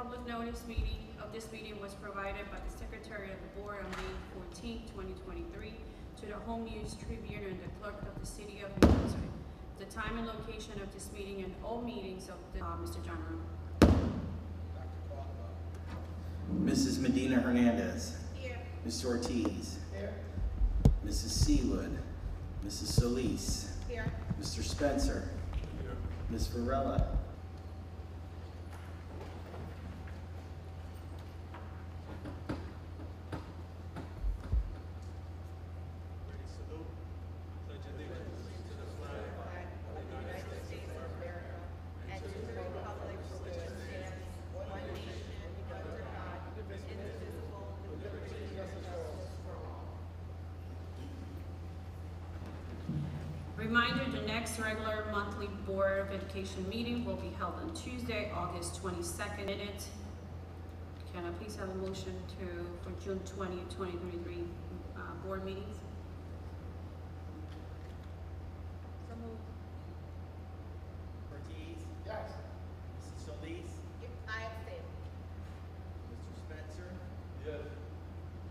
public notice of this meeting was provided by the Secretary of the Board on May 14, 2023, to the Home News Tribune and the Clerk of the City of New Brunswick. The time and location of this meeting and all meetings of the, Mr. John Room. Mrs. Medina Hernandez. Here. Mr. Ortiz. Here. Mrs. Seawood. Mrs. Solis. Here. Mr. Spencer. Here. Ms. Varela. Reminder, the next regular monthly Board of Education meeting will be held on Tuesday, August 22nd. Can I please have a motion for June 20, 2023 board meetings? So moved. Ortiz. Yes. Mrs. Solis. I abstain. Mr. Spencer. Yes.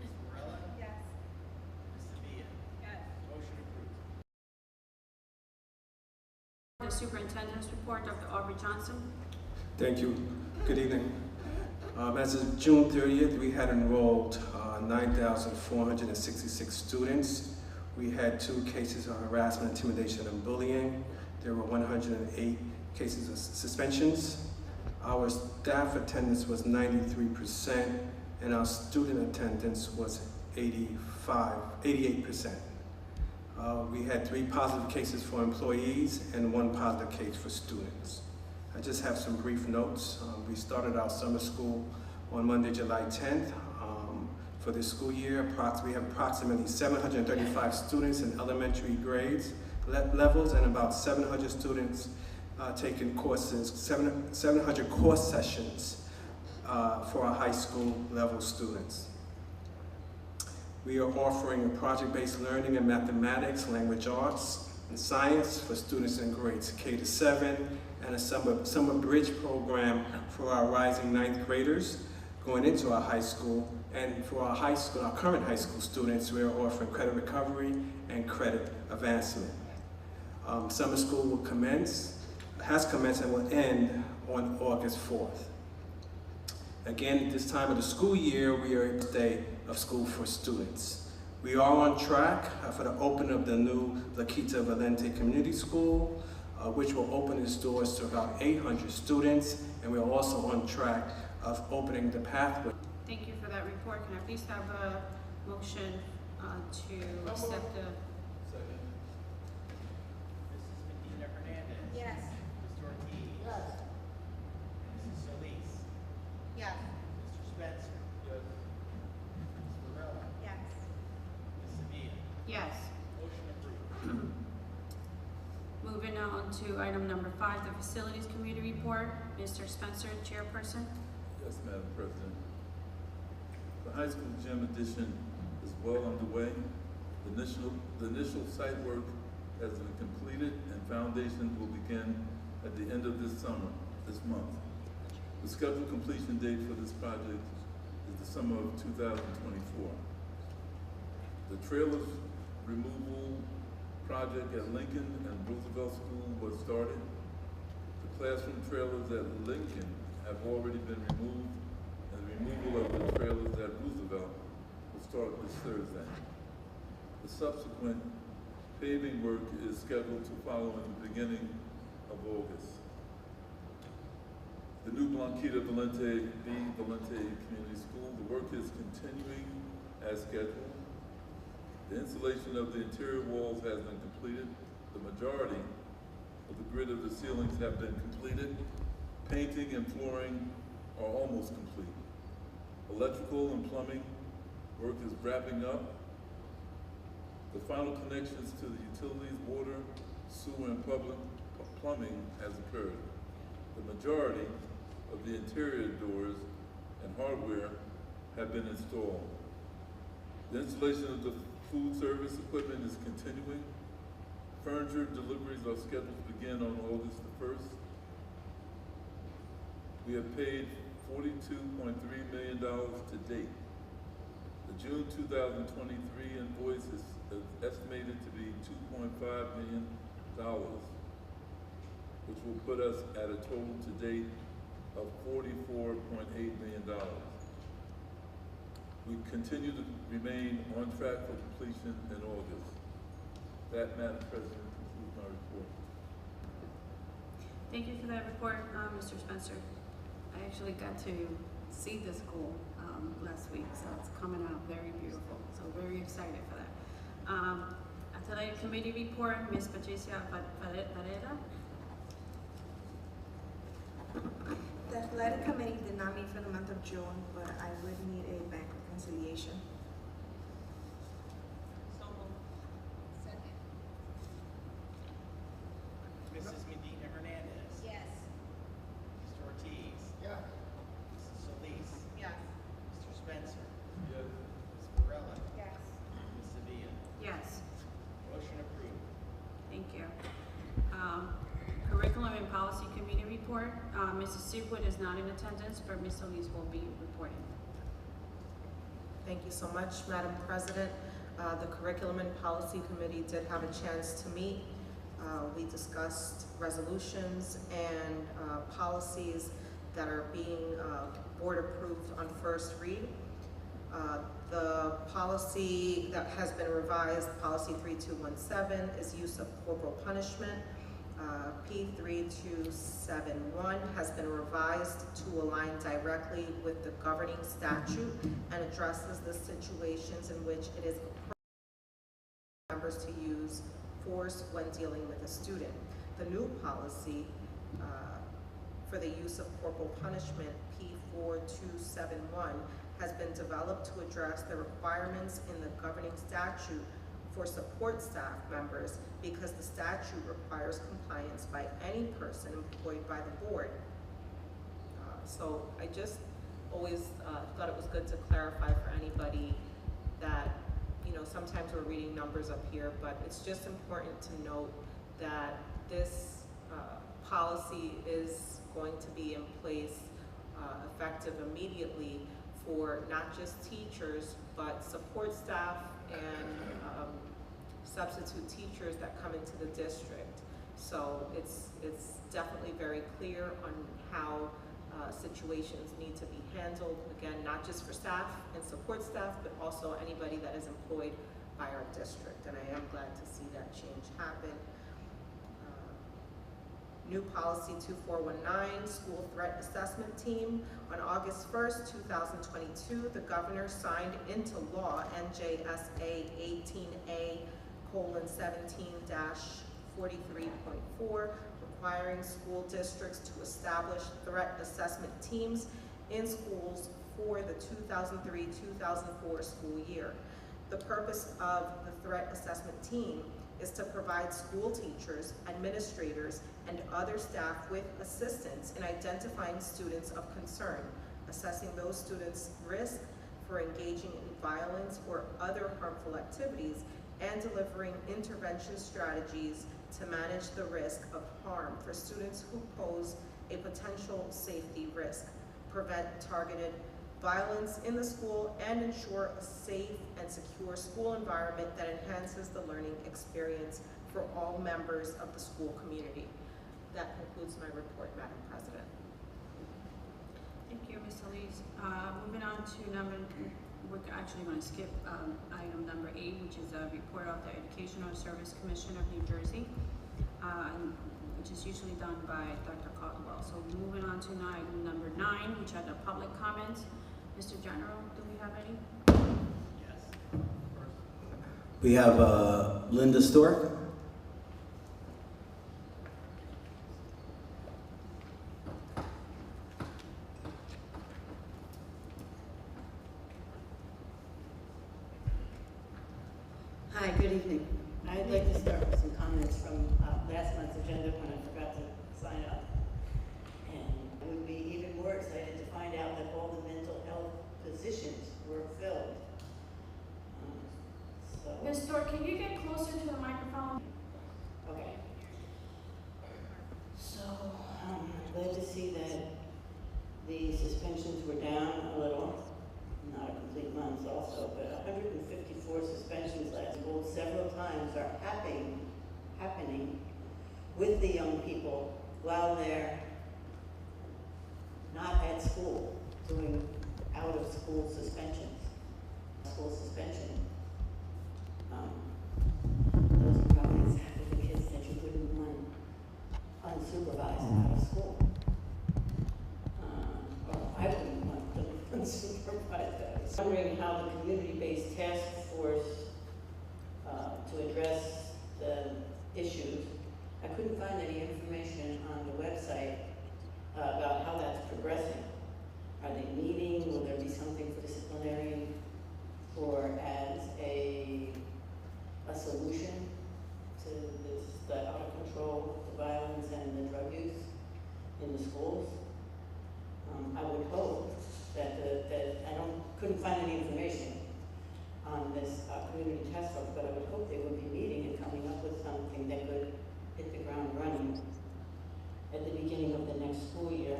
Ms. Varela. Yes. Ms. Sevilla. Yes. Motion approved. The superintendent's report, Dr. Aubrey Johnson. Thank you. Good evening. As of June 30th, we had enrolled 9,466 students. We had 2 cases of harassment, intimidation, and bullying. There were 108 cases of suspensions. Our staff attendance was 93%, and our student attendance was 88%. We had 3 positive cases for employees and 1 positive case for students. I just have some brief notes. We started our summer school on Monday, July 10th. For this school year, we have approximately 735 students in elementary grades levels and about 700 students taking courses, 700 course sessions for our high school level students. We are offering project-based learning in mathematics, language arts, and science for students in grades K to 7, and a summer bridge program for our rising 9th graders going into our high school. And for our current high school students, we are offering credit recovery and credit advancement. Summer school has commenced and will end on August 4th. Again, at this time of the school year, we are in the day of school for students. We are on track for the opening of the new La Quinta Valente Community School, which will open its doors to about 800 students, and we are also on track of opening the pathway. Thank you for that report. Can I please have a motion to accept the... Second. Mrs. Medina Hernandez. Yes. Mr. Ortiz. Yes. Mrs. Solis. Yes. Mr. Spencer. Yes. Ms. Varela. Yes. Ms. Sevilla. Yes. Motion approved. Moving on to item number 5, the Facilities Committee Report. Mr. Spencer, Chairperson. Yes, Madam President. The high school gym addition is well underway. The initial site work has been completed and foundation will begin at the end of this month. The scheduled completion date for this project is the summer of 2024. The trailers removal project at Lincoln and Roosevelt School was started. The classroom trailers at Lincoln have already been removed, and the removal of the trailers at Roosevelt will start this Thursday. The subsequent paving work is scheduled to follow in the beginning of August. The new Blanquita Valente Community School, the work is continuing as scheduled. The installation of the interior walls has been completed. The majority of the grid of the ceilings have been completed. Painting and flooring are almost complete. Electrical and plumbing work is wrapping up. The final connections to the utilities, water, sewer, and public plumbing has occurred. The majority of the interior doors and hardware have been installed. The installation of the food service equipment is continuing. Furniture deliveries are scheduled to begin on August the 1st. We have paid $42.3 million to date. The June 2023 invoice is estimated to be $2.5 million, which will put us at a total to date of $44.8 million. We continue to remain on track for completion in August. That, Madam President, concludes my report. Thank you for that report, Mr. Spencer. I actually got to see the school last week, so it's coming out very beautiful. So very excited for that. Athletic Committee report, Ms. Patricia Varela. The athletic committee did not meet for the month of June, but I would need a bank reconciliation. So moved. Second. Mrs. Medina Hernandez. Yes. Mr. Ortiz. Yeah. Mrs. Solis. Yes. Mr. Spencer. Yes. Ms. Varela. Yes. Ms. Sevilla. Yes. Motion approved. Thank you. Curriculum and Policy Committee report. Mrs. Seawood is not in attendance, but Ms. Solis will be reporting. Thank you so much, Madam President. The Curriculum and Policy Committee did have a chance to meet. We discussed resolutions and policies that are being board approved on first read. The policy that has been revised, policy 3217, is use of corporal punishment. P3271 has been revised to align directly with the governing statute and addresses the situations in which it is appropriate for members to use force when dealing with a student. The new policy for the use of corporal punishment, P4271, has been developed to address the requirements in the governing statute for support staff members because the statute requires compliance by any person employed by the board. So I just always thought it was good to clarify for anybody that, you know, sometimes we're reading numbers up here, but it's just important to note that this policy is going to be in place effective immediately for not just teachers, but support staff and substitute teachers that come into the district. So it's definitely very clear on how situations need to be handled. Again, not just for staff and support staff, but also anybody that is employed by our district. And I am glad to see that change happen. New policy 2419, school threat assessment team. On August 1st, 2022, the governor signed into law NJSA 18A:17-43.4, requiring school districts to establish threat assessment teams in schools for the 2003-2004 school year. The purpose of the threat assessment team is to provide school teachers, administrators, and other staff with assistance in identifying students of concern, assessing those students' risk for engaging in violence or other harmful activities, and delivering intervention strategies to manage the risk of harm for students who pose a potential safety risk, prevent targeted violence in the school, and ensure a safe and secure school environment that enhances the learning experience for all members of the school community. That concludes my report, Madam President. Thank you, Ms. Solis. Moving on to we're actually going to skip item number 8, which is a report of the Educational Service Commission of New Jersey, which is usually done by Dr. Caldwell. So moving on to item number 9, which are the public comments. Mr. General, do we have any? Yes. We have Linda Stork. Hi, good evening. I'd like to start with some comments from last month's agenda when I forgot to sign up. And I would be even more excited to find out that all the mental health positions were filled. Ms. Stork, can you get closer to the microphone? Okay. So, I'm glad to see that The suspensions were down a little, not a complete month also, but 154 suspensions last year. Several times are happening with the young people while they're not at school, doing out-of-school suspensions. School suspension. Those are probably exactly the kids that you wouldn't want unsupervised out of school. Well, I wouldn't want them unsupervised out of school. Wondering how the community-based task force to address the issues. I couldn't find any information on the website about how that's progressing. Are they meeting? Will there be something for disciplinary or as a solution to this, the out of control, the violence and the drug use in the schools? I would hope that couldn't find any information on this community task force, but I would hope they would be meeting and coming up with something that could hit the ground running at the beginning of the next school year.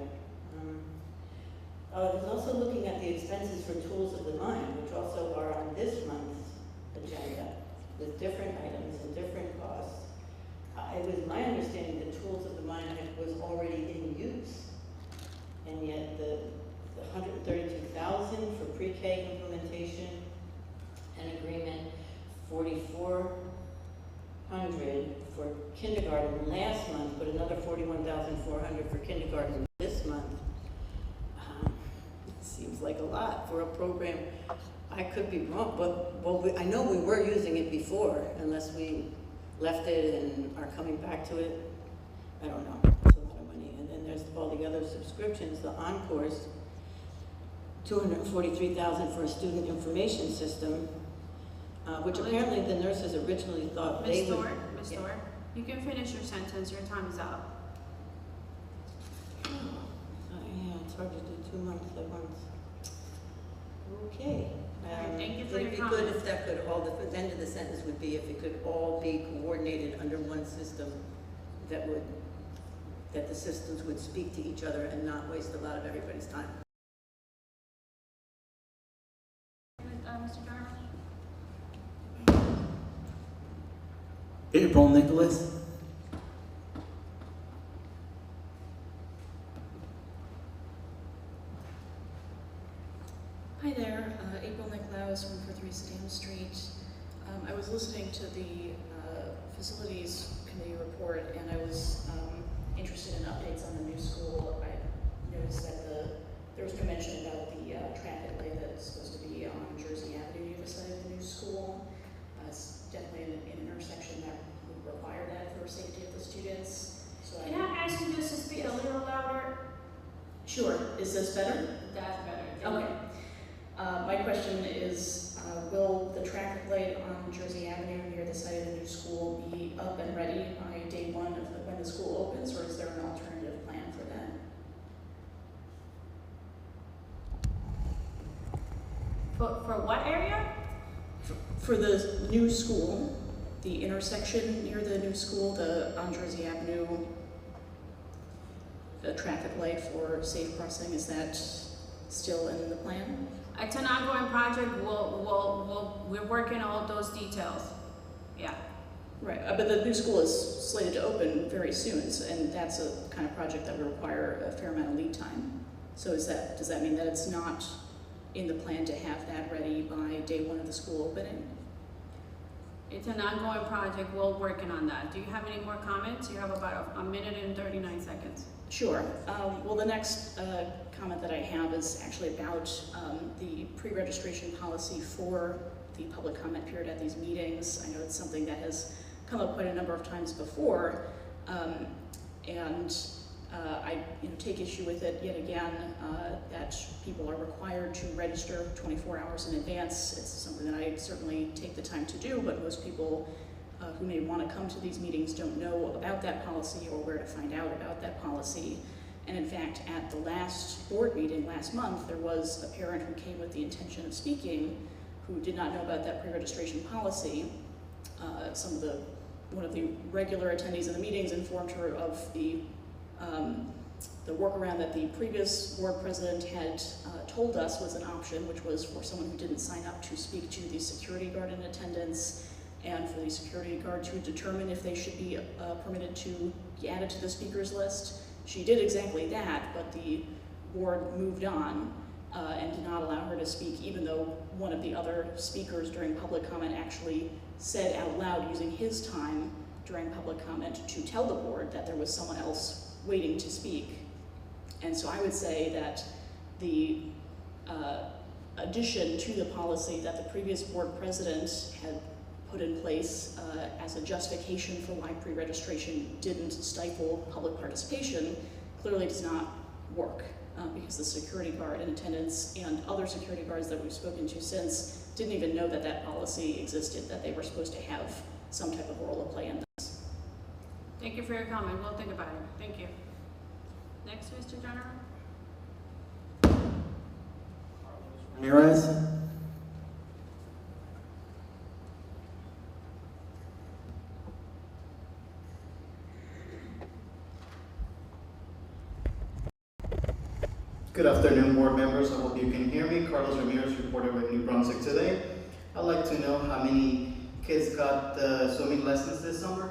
I was also looking at the expenses for tools of the mind, which also are on this month's agenda, with different items and different costs. It was my understanding that tools of the mind was already in use, and yet the $132,000 for pre-K implementation and agreement, $4,400 for kindergarten last month, but another $41,400 for kindergarten this month. Seems like a lot for a program. I could be wrong, but I know we were using it before, unless we left it and are coming back to it. I don't know. It's a lot of money. And then there's all the other subscriptions, the Encores, $243,000 for a student information system, which apparently the nurses originally thought they would. Ms. Thor, you can finish your sentence. Your time is up. Yeah, it's hard to do 2 months at once. Okay. Thank you for your It'd be comments. good if that could all, the end of the sentence would be if it could all be coordinated under one system that the systems would speak to each other and not waste a lot of everybody's time. Mr. Jarman? April Nicholas. Hi there, April Nicklaus, 143 Sedan Street. I was listening to the Facilities Committee report, and I was interested in updates on the new school. I noticed that there was no mention about the traffic light that's supposed to be on Jersey Avenue near the site of the new school. It's definitely an intersection that would require that for safety of the students. So Can I ask you just to speak a little louder? Sure. Is this better? That's better. Thank Okay. My question is, will the traffic light on Jersey Avenue near the site of the new school be up and ready by day one of when the school opens, or is there an alternative plan for that? For what area? For the new school, the intersection near the new school, on Jersey Avenue, the traffic light for safe crossing, is that still in the plan? It's an ongoing project. We're working all those details. Yeah. Right, but the new school is slated to open very soon, and that's a kind of project that would require a fair amount of lead time. So does that mean that it's not in the plan to have that ready by day one of the school opening? It's an ongoing project. We're working on that. Do you have any more comments? You have about a minute and 39 seconds. Sure. Well, the next comment that I have is actually about the pre-registration policy for the public comment period at these meetings. I know it's something that has come up quite a number of times before, and I take issue with it yet again, that people are required to register 24 hours in advance. It's something that I certainly take the time to do, but most people who may want to come to these meetings don't know about that policy or where to find out about that policy. And in fact, at the last board meeting last month, there was a parent who came with the intention of speaking who did not know about that pre-registration policy. One of the regular attendees of the meetings informed her of the the workaround that the previous board president had told us was an option, which was for someone who didn't sign up to speak to the security guard in attendance, and for the security guard to determine if they should be permitted to be added to the speakers list. She did exactly that, but the board moved on and did not allow her to speak, even though one of the other speakers during public comment actually said out loud, using his time during public comment, to tell the board that there was someone else waiting to speak. And so I would say that the addition to the policy that the previous board president had put in place as a justification for why pre-registration didn't stifle public participation clearly does not work, because the security guard in attendance and other security guards that we've spoken to since didn't even know that that policy existed, that they were supposed to have some type of role to play in this. Thank you for your comment. We'll think about it. Thank you. Next, Mr. General. Ramirez? Good afternoon, board members. I hope you can hear me. Carlos Ramirez, reporter with New Brunswick today. I'd like to know how many kids got the swimming lessons this summer.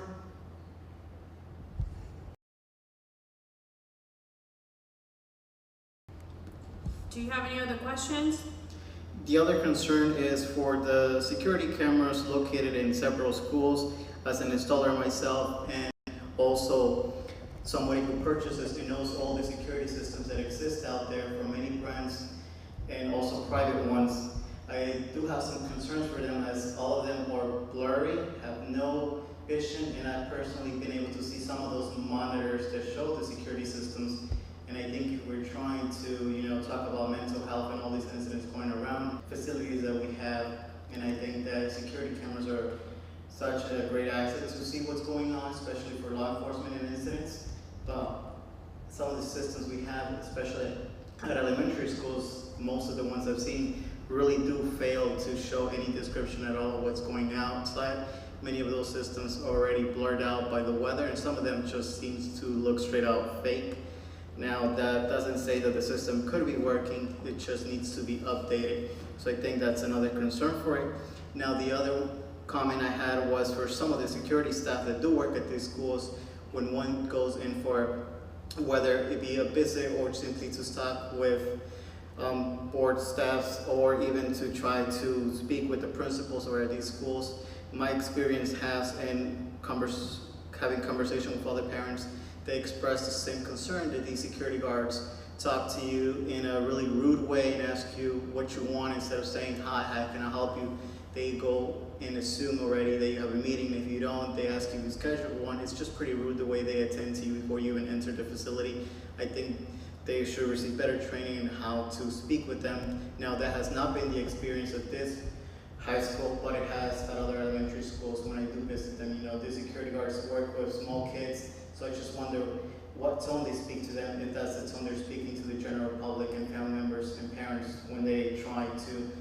Do you have any other questions? The other concern is for the security cameras located in several schools. As an installer myself, and also somebody who purchases and knows all the security systems that exist out there from many brands and also private ones, I do have some concerns for them, as all of them are blurry, have no vision, and I've personally been able to see some of those monitors that show the security systems. And I think we're trying to, talk about mental health and all these incidents going around facilities that we have, and I think that security cameras are such a great asset to see what's going on, especially for law enforcement and incidents. But some of the systems we have, especially at elementary schools, most of the ones I've seen really do fail to show any description at all of what's going outside. Many of those systems are already blurred out by the weather, and some of them just seems to look straight out fake. Now, that doesn't say that the system could be working, it just needs to be updated. So I think that's another concern for it. Now, the other comment I had was for some of the security staff that do work at these schools, when one goes in for, whether it be a visit or simply to stop with board staffs, or even to try to speak with the principals over at these schools, my experience has in having conversation with other parents, they express the same concern that these security guards talk to you in a really rude way and ask you what you want instead of saying, hi, how can I help you? They go and assume already that you have a meeting. If you don't, they ask you to schedule one. It's just pretty rude the way they attend to you before you even enter the facility. I think they should receive better training in how to speak with them. Now, that has not been the experience of this high school, but it has at other elementary schools when I do visit them. The security guards work with small kids, so I just wonder what tone they speak to them, if that's the tone they're speaking to the general public and family members and parents when they try to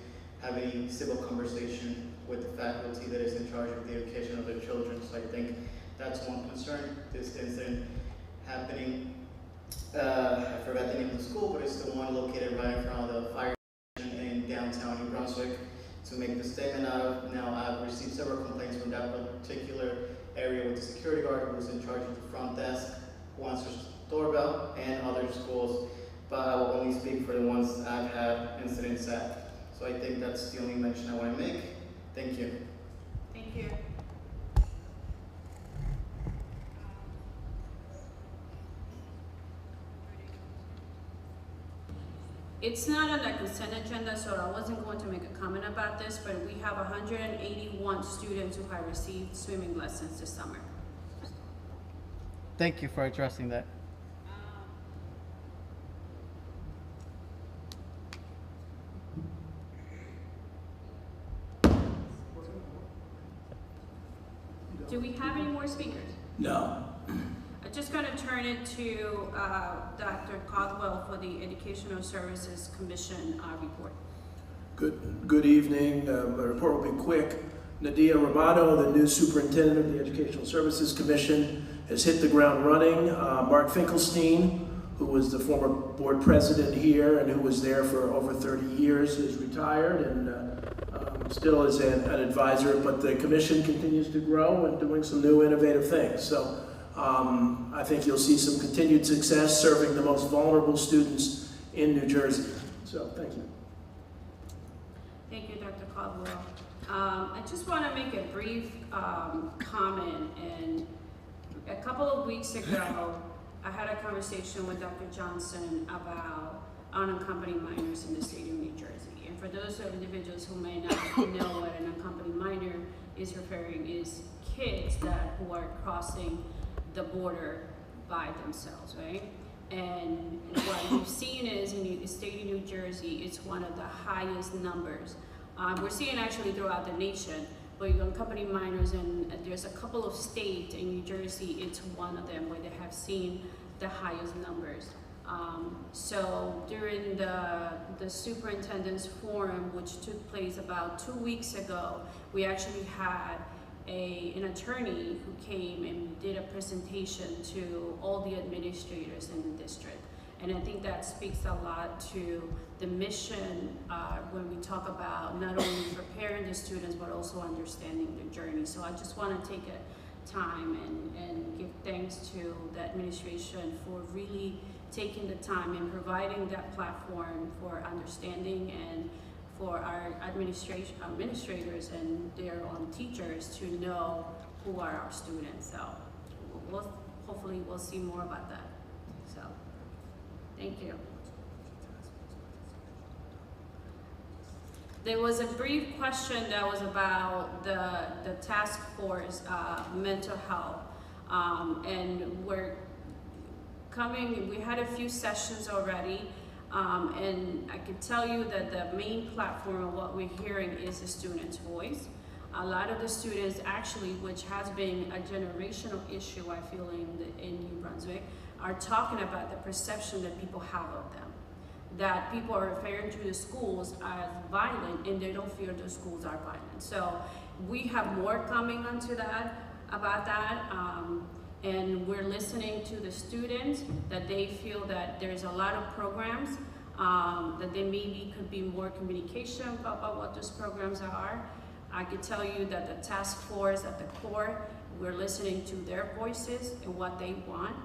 have any civil conversation with the faculty that is in charge of the education of their children. So I think that's one concern. This incident happening, I forgot the name of the school, but it's the one located right in front of the fire station in downtown New Brunswick, to make the statement out of. Now, I've received several complaints from that particular area with the security guard who's in charge of the front desk, who answers the doorbell, and other schools, but I will only speak for the ones I've had incidents at. So I think that's the only mention I want to make. Thank you. Thank you. It's not on the consent agenda, so I wasn't going to make a comment about this, but we have 181 students who have received swimming lessons this summer. Thank you for addressing that. Do we have any more speakers? No. I'm just going to turn it to Dr. Caldwell for the Educational Services Commission report. Good evening. My report will be quick. Nadia Romano, the new superintendent of the Educational Services Commission, has hit the ground running. Mark Finkelstein, who was the former board president here and who was there for over 30 years, is retired and still is an advisor, but the commission continues to grow and doing some new innovative things. So I think you'll see some continued success serving the most vulnerable students in New Jersey. So thank you. Thank you, Dr. Caldwell. I just want to make a brief comment. And a couple of weeks ago, I had a conversation with Dr. Johnson about unaccompanied minors in the state of New Jersey. And for those individuals who may not know what an unaccompanied minor is referring is kids who are crossing the border by themselves, right? And what we've seen is in the state of New Jersey, it's one of the highest numbers. We're seeing actually throughout the nation, but unaccompanied minors, and there's a couple of states in New Jersey, it's one of them where they have seen the highest numbers. So during the superintendent's forum, which took place about 2 weeks ago, we actually had an attorney who came and did a presentation to all the administrators in the district. And I think that speaks a lot to the mission when we talk about not only preparing the students, but also understanding the journey. So I just want to take a time and give thanks to the administration for really taking the time and providing that platform for understanding and for our administrators and their own teachers to know who are our students. So hopefully we'll see more about that. So thank you. There was a brief question that was about the task force mental health, and we had a few sessions already. And I can tell you that the main platform of what we're hearing is the student's voice. A lot of the students actually, which has been a generational issue, I feel, in New Brunswick, are talking about the perception that people have of them. That people are referring to the schools as violent and they don't feel the schools are violent. So we have more coming onto that, about that. And we're listening to the students that they feel that there's a lot of programs that there maybe could be more communication about what those programs are. I could tell you that the task force at the core, we're listening to their voices and what they want.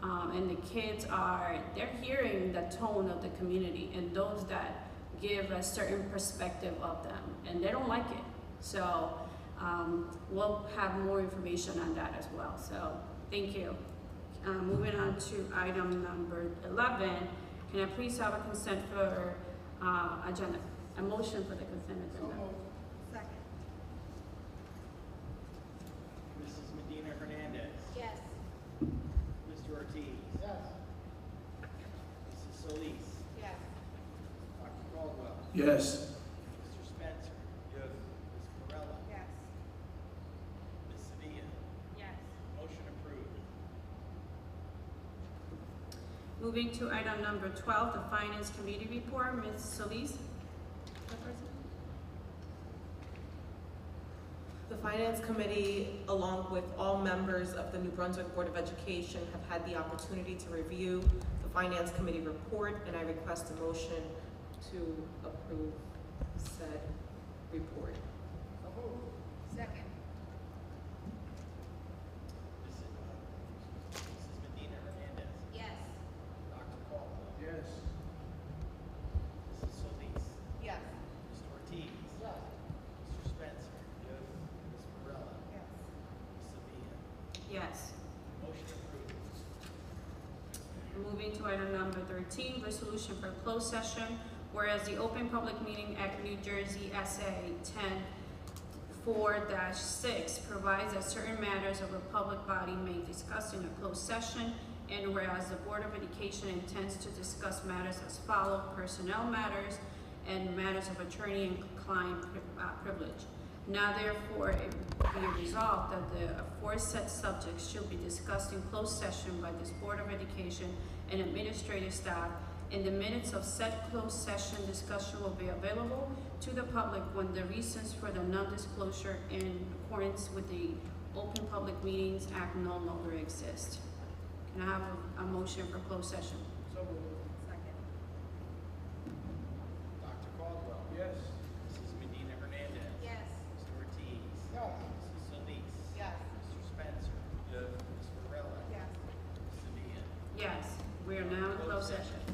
And the kids they're hearing the tone of the community and those that give a certain perspective of them, and they don't like it. So we'll have more information on that as well. So thank you. Moving on to item number 11, can I please have a consent for agenda? A motion for the consent agenda. Second. Mrs. Medina Hernandez. Yes. Mr. Ortiz. Yes. Mrs. Solis. Yes. Dr. Caldwell. Yes. Mr. Spencer. Yes. Ms. Varela. Yes. Ms. Sevilla. Yes. Motion approved. Moving to item number 12, the Finance Committee report. Ms. Solis. The Finance Committee, along with all members of the New Brunswick Board of Education, have had the opportunity to review the Finance Committee report, and I request a motion to approve said report. Second. Mrs. Medina Hernandez. Yes. Dr. Caldwell. Yes. Mrs. Solis. Yes. Mr. Ortiz. Yes. Mr. Spencer. Yes. Ms. Varela. Yes. Ms. Sevilla. Yes. Motion approved. Moving to item number 13, resolution for closed session. Whereas the Open Public Meeting Act, New Jersey, SA 10-4-6 provides that certain matters of a public body may discuss in a closed session, and whereas the Board of Education intends to discuss matters as follows: personnel matters and matters of attorney and client privilege. Now therefore it be resolved that the aforesaid subjects should be discussed in closed session by this Board of Education and administrative staff, and the minutes of said closed session discussion will be available to the public when the reasons for the non-disclosure in accordance with the Open Public Meetings Act no longer exist. Can I have a motion for closed session? Second. Dr. Caldwell. Yes. Mrs. Medina Hernandez. Yes. Mr. Ortiz. Yes. Mrs. Solis. Yes. Mr. Spencer. Yes. Ms. Varela. Yes. Ms. Sevilla. Yes, we are now in closed session.